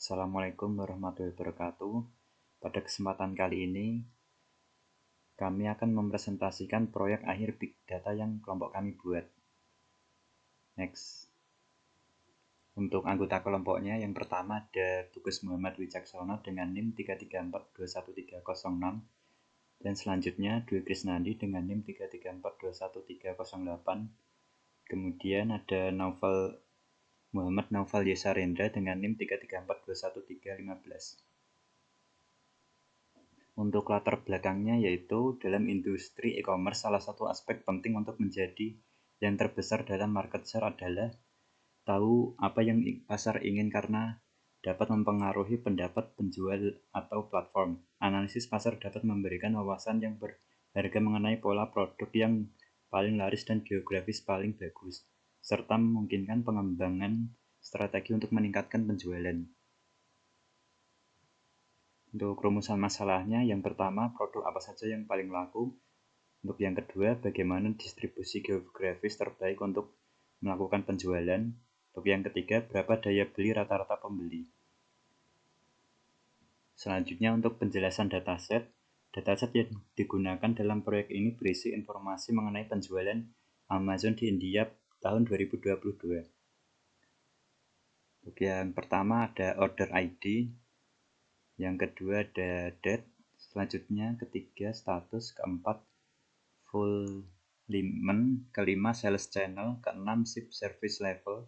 Assalamualaikum warahmatullahi wabarakatuh. Pada kesempatan kali ini, kami akan mempresentasikan proyek akhir Big Data yang kelompok kami buat. Next. Untuk anggota kelompoknya, yang pertama ada Tugas Muhammad Wicaksono dengan NIM 334211306, dan selanjutnya Dwi Krisnandi dengan NIM 334211308. Kemudian ada Muhammad Naufal Yesarendra dengan NIM 334211315. Untuk latar belakangnya yaitu dalam industri e-commerce salah satu aspek penting untuk menjadi yang terbesar dalam market share adalah tahu apa yang pasar ingin karena dapat mempengaruhi pendapat penjual atau platform. Analisis pasar dapat memberikan wawasan yang berharga mengenai pola produk yang paling laris dan geografis paling bagus, serta memungkinkan pengembangan strategi untuk meningkatkan penjualan. Untuk rumusan masalahnya, yang pertama, produk apa saja yang paling laku. Untuk yang kedua, bagaimana distribusi geografis terbaik untuk melakukan penjualan. Untuk yang ketiga, berapa daya beli rata-rata pembeli. Selanjutnya, untuk penjelasan dataset. Dataset yang digunakan dalam proyek ini berisi informasi mengenai penjualan Amazon di India tahun 2022. Untuk yang pertama ada order ID. Yang kedua ada date, selanjutnya ketiga status, keempat fulfillment, kelima sales channel, keenam ship service level,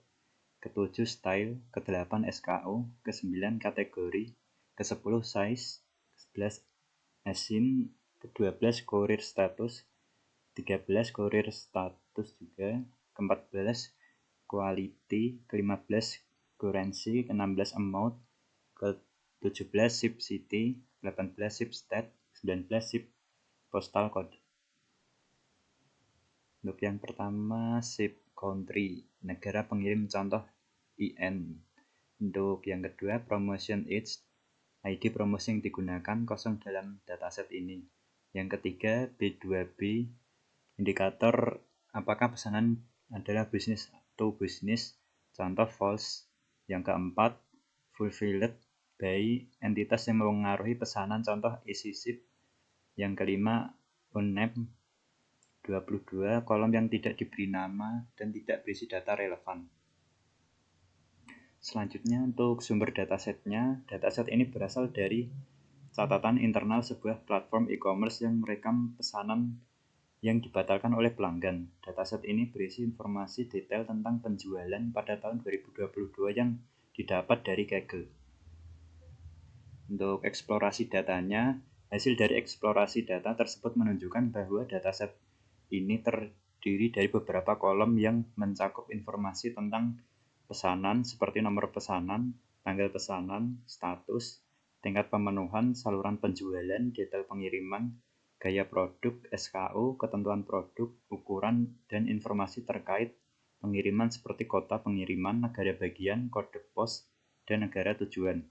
ketujuh style, kedelapan SKU, kesembilan kategori, kesepuluh size, ke-11 ASIN, ke-12 courier status, 13 courier status juga, ke-14 quality, ke-15 currency, ke-16 amount, ke-17 ship city, 18 ship state, 19 ship postal code. Untuk yang pertama ship country, negara pengirim contoh IN. Untuk yang kedua promotion age, ID promosi yang digunakan kosong dalam dataset ini. Yang ketiga B2B, indikator apakah pesanan adalah business to business, contoh false. Yang keempat fulfilled by entitas yang mempengaruhi pesanan, contoh easy ship. Yang kelima unnamed, 22 kolom yang tidak diberi nama dan tidak berisi data relevan. Selanjutnya untuk sumber datasetnya, dataset ini berasal dari catatan internal sebuah platform e-commerce yang merekam pesanan yang dibatalkan oleh pelanggan. Dataset ini berisi informasi detail tentang penjualan pada tahun 2022 yang didapat dari Kaggle. Untuk eksplorasi datanya, hasil dari eksplorasi data tersebut menunjukkan bahwa dataset ini terdiri dari beberapa kolom yang mencakup informasi tentang pesanan seperti nomor pesanan, tanggal pesanan, status, tingkat pemenuhan, saluran penjualan, detail pengiriman, gaya produk, SKU, ketentuan produk, ukuran, dan informasi terkait pengiriman seperti kota pengiriman, negara bagian, kode pos, dan negara tujuan.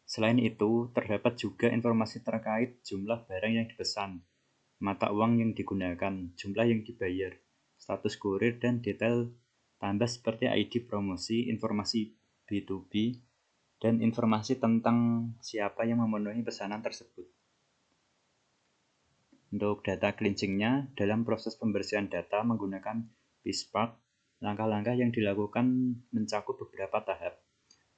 Selain itu, terdapat juga informasi terkait jumlah barang yang dipesan, mata uang yang digunakan, jumlah yang dibayar, status kurir, dan detail tambah seperti ID promosi, informasi B2B, dan informasi tentang siapa yang memenuhi pesanan tersebut. Untuk data cleansing-nya, dalam proses pembersihan data menggunakan PSpark, langkah-langkah yang dilakukan mencakup beberapa tahap.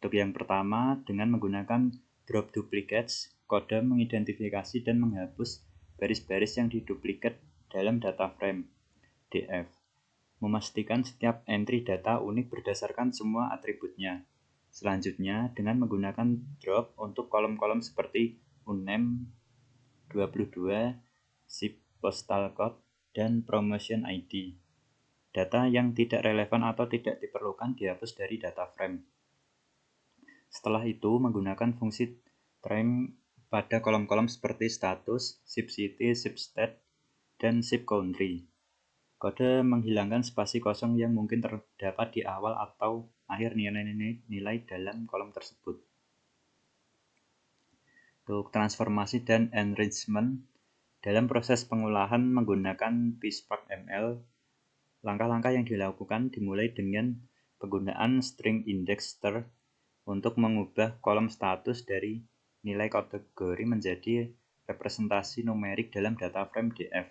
Untuk yang pertama, dengan menggunakan drop duplicates, kode mengidentifikasi dan menghapus baris-baris yang diduplikat dalam data frame DF. Memastikan setiap entry data unik berdasarkan semua atributnya. Selanjutnya, dengan menggunakan drop untuk kolom-kolom seperti unnamed, 22, ship postal code, dan promotion ID. Data yang tidak relevan atau tidak diperlukan dihapus dari data frame. Setelah itu, menggunakan fungsi trim pada kolom-kolom seperti status, ship city, ship state, dan ship country. Kode menghilangkan spasi kosong yang mungkin terdapat di awal atau akhir nilai dalam kolom tersebut. Untuk transformasi dan enrichment, dalam proses pengolahan menggunakan PSpark ML, langkah-langkah yang dilakukan dimulai dengan penggunaan string indexer untuk mengubah kolom status dari nilai kategori menjadi representasi numerik dalam data frame DF.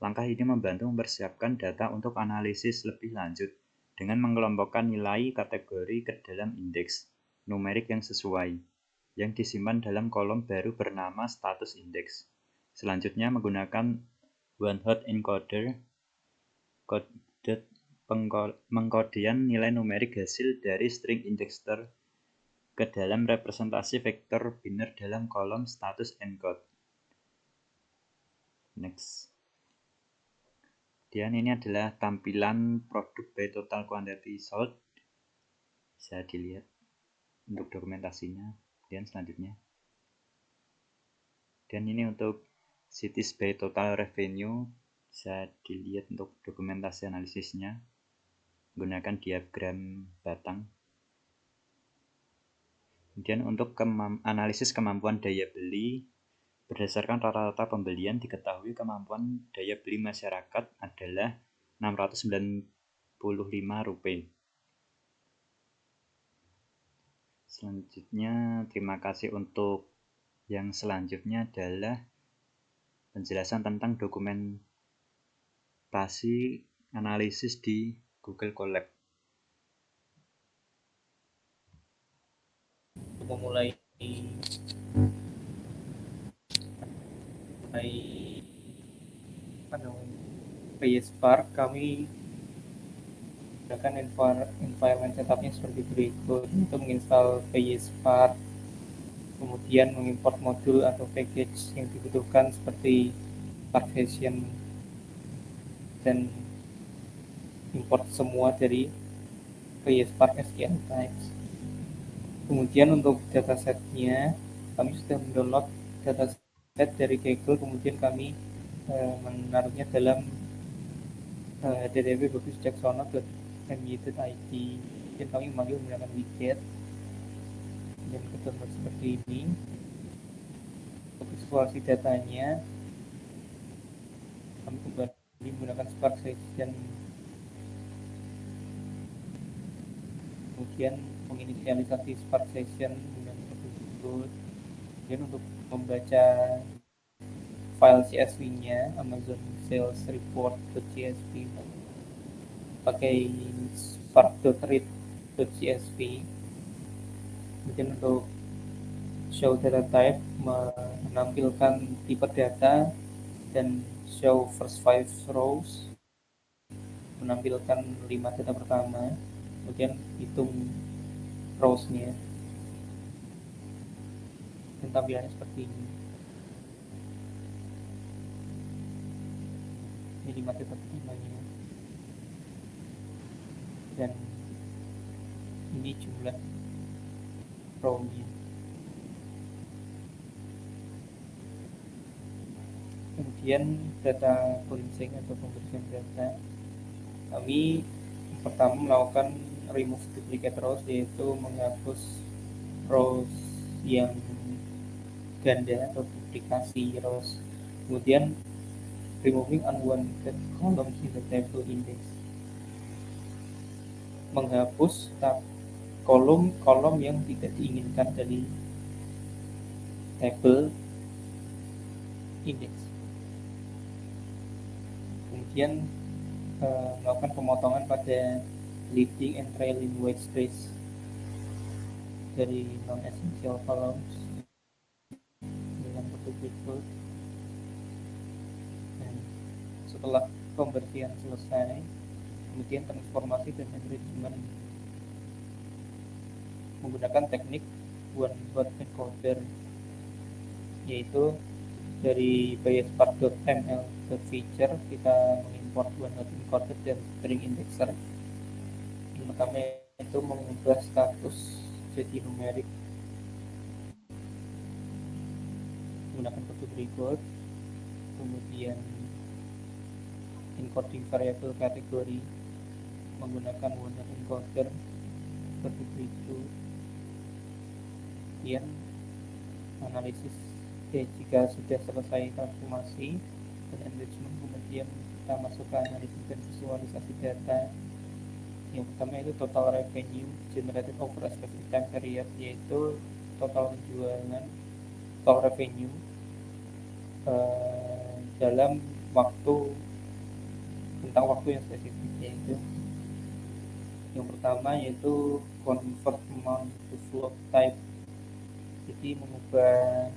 Langkah ini membantu mempersiapkan data untuk analisis lebih lanjut dengan mengelompokkan nilai kategori ke dalam indeks numerik yang sesuai, yang disimpan dalam kolom baru bernama status index. Selanjutnya menggunakan one-hot encoder, pengkodean nilai numerik hasil dari string indexer ke dalam representasi vektor biner dalam kolom status encode. Next. Kemudian ini adalah tampilan produk by total quantity sold. Bisa dilihat untuk dokumentasinya. Kemudian selanjutnya. Dan ini untuk cities by total revenue. Bisa dilihat untuk dokumentasi analisisnya. Menggunakan diagram batang. Kemudian untuk analisis kemampuan daya beli. Berdasarkan rata-rata pembelian diketahui kemampuan daya beli masyarakat adalah Rp695. Selanjutnya, terima kasih untuk yang selanjutnya adalah penjelasan tentang dokumentasi analisis di Google Colab. Memulai PySpark, kami gunakan environment setupnya seperti berikut. Untuk menginstal PySpark, kemudian mengimport modul atau package yang dibutuhkan seperti Spark Session dan import semua dari PySpark SQL Types. Kemudian untuk datasetnya, kami sudah mendownload dataset dari Kaggle, kemudian kami menaruhnya dalam http://bagus.ceksono.my.id, dan kami memanggil menggunakan widget dan kedownload seperti ini. Untuk visualisasi datanya, kami kembali menggunakan Spark Session, kemudian menginisialisasi Spark Session dengan berikut. Kemudian untuk membaca file CSV-nya, Amazon Sales Report.csv, pakai spark.read.csv. Kemudian untuk show data type, menampilkan tipe data, dan show first 5 rows, menampilkan 5 data pertama, kemudian hitung rows-nya, dan tampilannya seperti ini. Ini 5 data pertamanya, dan ini jumlah row-nya. Kemudian data cleansing atau pembersihan data, kami pertama melakukan remove duplicate rows, yaitu menghapus rows yang ganda atau duplikasi rows. Kemudian removing unwanted columns in the table index, menghapus kolom-kolom yang tidak diinginkan dari table index. Kemudian melakukan pemotongan pada leading and trailing white space dari non-essential columns dengan bentuk berikut. Dan setelah pembersihan selesai, kemudian transformasi dan enrichment menggunakan teknik one-hot encoder, yaitu dari PySpark.ml.feature kita mengimport one-hot encoder dan string indexer. Yang pertama itu mengubah status jadi numerik menggunakan kode berikut, kemudian encoding variable kategori menggunakan one-hot encoder seperti itu. Kemudian analisis jika sudah selesai transformasi dan enrichment, kemudian kita masuk ke analisis dan visualisasi data. Yang pertama itu total revenue generated over a specific time period, yaitu total penjualan, total revenue dalam waktu, tentang waktu yang spesifik. Yaitu yang pertama yaitu convert amount to float type, jadi mengubah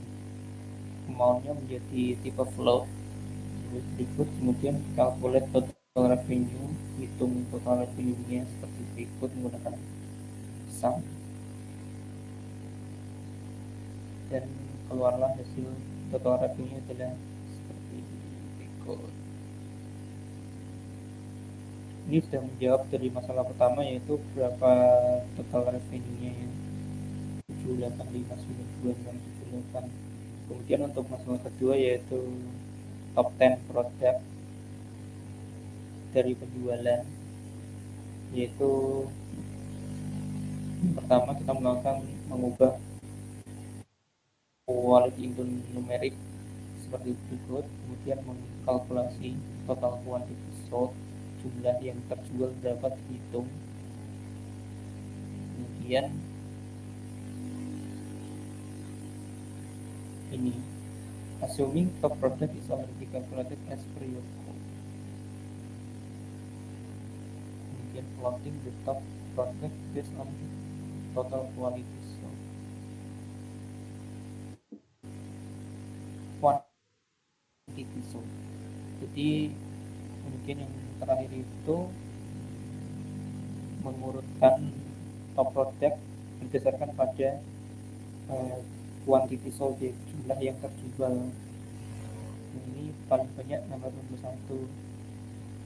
amountnya menjadi tipe float berikut. Kemudian calculate total revenue, hitung total revenue-nya seperti berikut menggunakan sum, dan keluarlah hasil total revenue adalah seperti berikut. Ini sudah menjawab dari masalah pertama, yaitu berapa total revenue-nya ya, 7859278. Kemudian untuk masalah kedua yaitu top 10 produk dari penjualan, yaitu yang pertama kita melakukan mengubah quality into numerik seperti berikut. Kemudian mengkalkulasi total quantity sold, jumlah yang terjual dapat dihitung. Kemudian ini assuming top product is already calculated as per your code. Kemudian plotting the top product based on total quality sold. Quantity sold. Jadi mungkin yang terakhir itu mengurutkan top product berdasarkan pada quantity sold, jumlah yang terjual. Ini paling banyak nomor 1,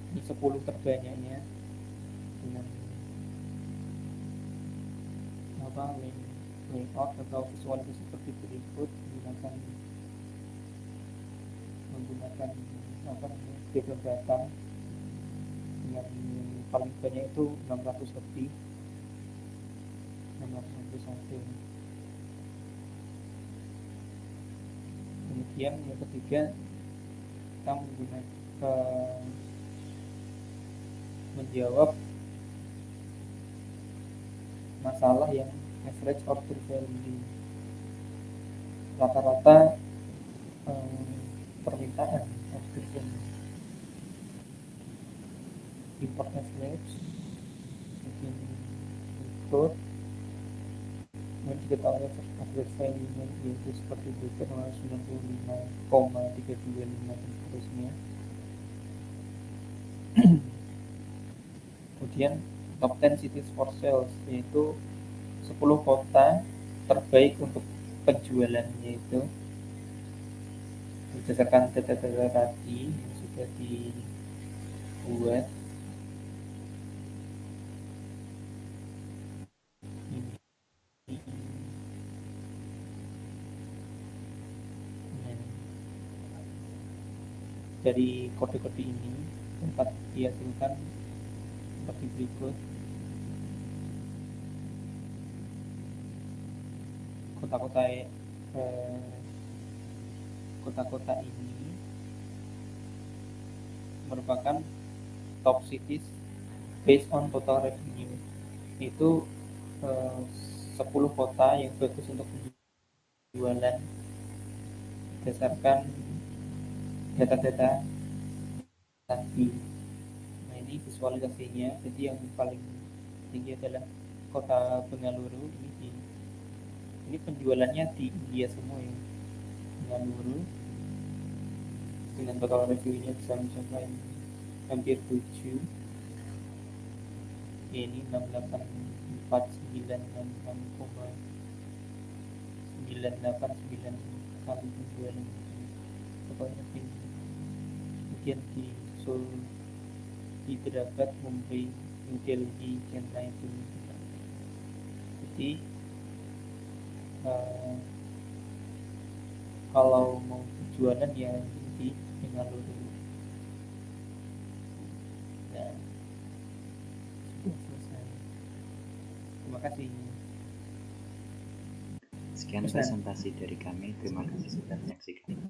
ini 10 terbanyaknya dengan layout atau visualisasi seperti berikut, menggunakan table data dengan paling banyak itu 600 lebih, 691. Kemudian yang ketiga kita menggunakan menjawab masalah yang average order value, rata-rata permintaan order value. Import average, mungkin ikut diketahui average value-nya yaitu seperti berikut, 95,325 dan seterusnya. Kemudian top 10 cities for sales, yaitu 10 kota terbaik untuk penjualannya, itu berdasarkan data-data tadi yang sudah dibuat. Dari kode-kode ini dapat dihasilkan seperti berikut. Kota-kota ini merupakan top cities based on total revenue, itu 10 kota yang bagus untuk penjualan berdasarkan data-data tadi. Nah, ini visualisasinya. Jadi yang paling tinggi adalah kota Bengaluru. Ini penjualannya di India semua ya, Bengaluru, dengan total revenue-nya bisa mencapai hampir 7. Ini 68496,989 kali penjualan, pokoknya tinggi. Kemudian disusul Hyderabad, Mumbai, New Delhi, Chennai itu. Jadi kalau mau jualan ya di Bengaluru. Nah, sudah selesai. Terima kasih. Sekian presentasi dari kami. Terima kasih sudah menyaksikan.